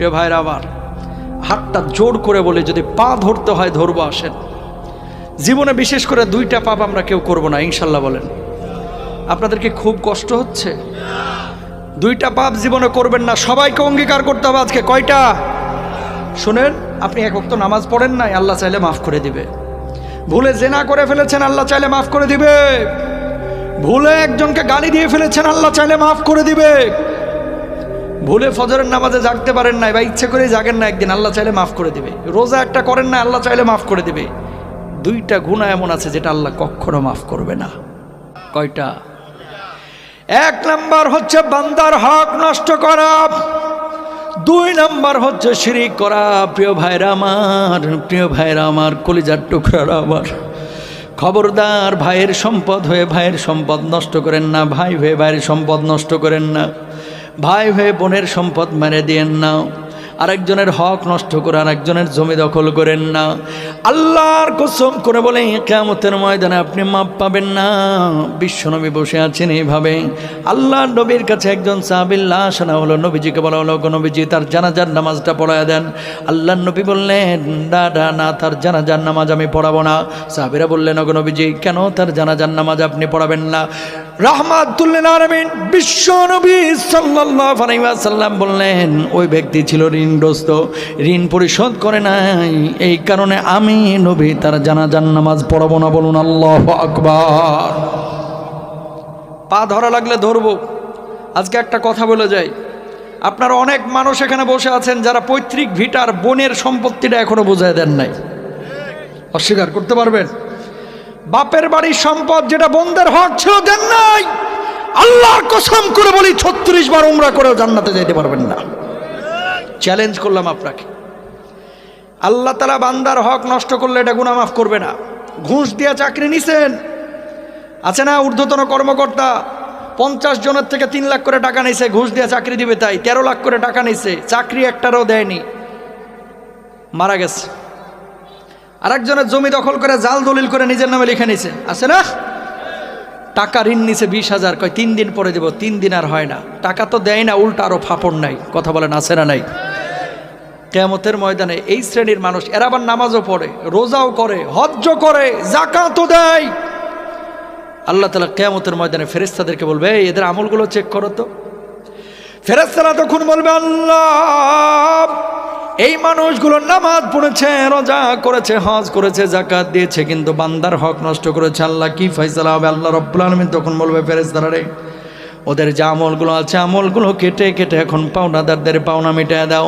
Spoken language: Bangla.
প্রিয় ভাইরা আমার, হাতটা জোর করে বলে যদি পা ধরতে হয় ধরবো, আসেন। জীবনে বিশেষ করে দুইটা পাপ আমরা কেউ করব না, ইনশাল্লাহ বলেন। আপনাদেরকে খুব কষ্ট হচ্ছে? দুইটা পাপ জীবনে করবেন না, সবাইকে অঙ্গীকার করতে হবে আজকে। কয়টা? শুনেন, আপনি এক ওয়াক্ত নামাজ পড়েন নাই, আল্লাহ চাইলে মাফ করে দিবে। ভুলে জেনা করে ফেলেছেন, আল্লাহ চাইলে মাফ করে দিবে। ভুলে একজনকে গালি দিয়ে ফেলেছেন, আল্লাহ চাইলে মাফ করে দিবে। ভুলে ফজরের নামাজে জাগতে পারেন নাই বা ইচ্ছে করে জাগেন না একদিন, আল্লাহ চাইলে মাফ করে দিবে। রোজা একটা করেন না, আল্লাহ চাইলে মাফ করে দিবে। দুইটা গুনাহ এমন আছে যেটা আল্লাহ কখনো মাফ করবে না। কয়টা? এক নাম্বার হচ্ছে বান্দার হক নষ্ট করা, দুই নাম্বার হচ্ছে শিরিক করা। প্রিয় ভাইরা আমার, কলিজার টুকরারা আমার, খবরদার ভাইয়ের সম্পদ হয়ে ভাইয়ের সম্পদ নষ্ট করেন না, ভাই হয়ে ভাইয়ের সম্পদ নষ্ট করেন না, ভাই হয়ে বোনের সম্পদ মেরে দিয়েন না, আরেকজনের হক নষ্ট করে আরেকজনের জমি দখল করেন না। আল্লাহর কসম করে বলে কিয়ামতের ময়দানে আপনি মাপ পাবেন না। বিশ্বনবী বসে আছেন এইভাবে, আল্লাহর নবীর কাছে একজন সাহাবীর লাশ আনা হলো। নবীজিকে বলা হলো, নবীজি তার জানাজার নামাজটা পড়ায় দেন। আল্লাহর নবী বললেন, না, তার জানাজার নামাজ আমি পড়াবো না। সাহাবীরা বললেন, নবীজি কেন তার জানাজার নামাজ আপনি পড়াবেন না? রাহমাতুল লিল আলামিন বিশ্বনবী সাল্লাল্লাহু আলাইহি ওয়াসাল্লাম বললেন, ওই ব্যক্তি ছিল ঋণগ্রস্ত, ঋণ পরিশোধ করে নাই, এই কারণে আমি নবী তার জানাজার নামাজ পড়াবো না। বলুন আল্লাহু আকবার। পা ধরা লাগলে ধরবো। আজকে একটা কথা বলে যাই, আপনারা অনেক মানুষ এখানে বসে আছেন যারা পৈতৃক ভিটার বোনের সম্পত্তিটা এখনো বুঝায় দেন নাই। অস্বীকার করতে পারবেন? বাপের বাড়ির সম্পদ যেটা বোনদের হক ছিল দেন নাই। আল্লাহর কসম করে বলি 36 বার উমরা করেও জান্নাতে যেতে পারবেন না। চ্যালেঞ্জ করলাম আপনাকে। আল্লাহ তাআলা বান্দার হক নষ্ট করলে এটা গুনাহ মাফ করবে না। ঘুষ দিয়ে চাকরি নিছেন, আছে না ঊর্ধ্বতন কর্মকর্তা 50 জনের থেকে 3 লাখ করে টাকা নিছে, ঘুষ দিয়ে চাকরি দিবে তাই 13 লাখ করে টাকা নিছে, চাকরি একটারও দেয়নি, মারা গেছে। আরেকজনের জমি দখল করে জাল দলিল করে নিজের নামে লিখে নিছে, আছে না? টাকা ঋণ নিছে 20,000, কয় 3 দিন পরে দেব, 3 দিন আর হয় না, টাকা তো দেয় না, উল্টা আরো ফাপড় নাই। কথা বলেন, আছে না নাই? কিয়ামতের ময়দানে এই শ্রেণীর মানুষ, এরা আবার নামাজও পড়ে, রোজাও করে, হজ্জও করে, যাকাতও দেয়। আল্লাহ তাআলা কিয়ামতের ময়দানে ফেরেশতাদেরকে বলবে, এদের আমলগুলো চেক করো তো। ফেরেশতারা তখন বলবে, আল্লাহ এই মানুষগুলো নামাজ পড়েছে, রোজা করেছে, হজ করেছে, যাকাত দিয়েছে, কিন্তু বান্দার হক নষ্ট করেছে। আল্লাহ কি ফয়সালা হবে? আল্লাহ রাব্বুল আলামিন তখন বলবে, ফেরেশতারা রে, ওদের যে আমলগুলো আছে আমলগুলো কেটে কেটে এখন পাওনাদারদের পাওনা মিটায় দাও।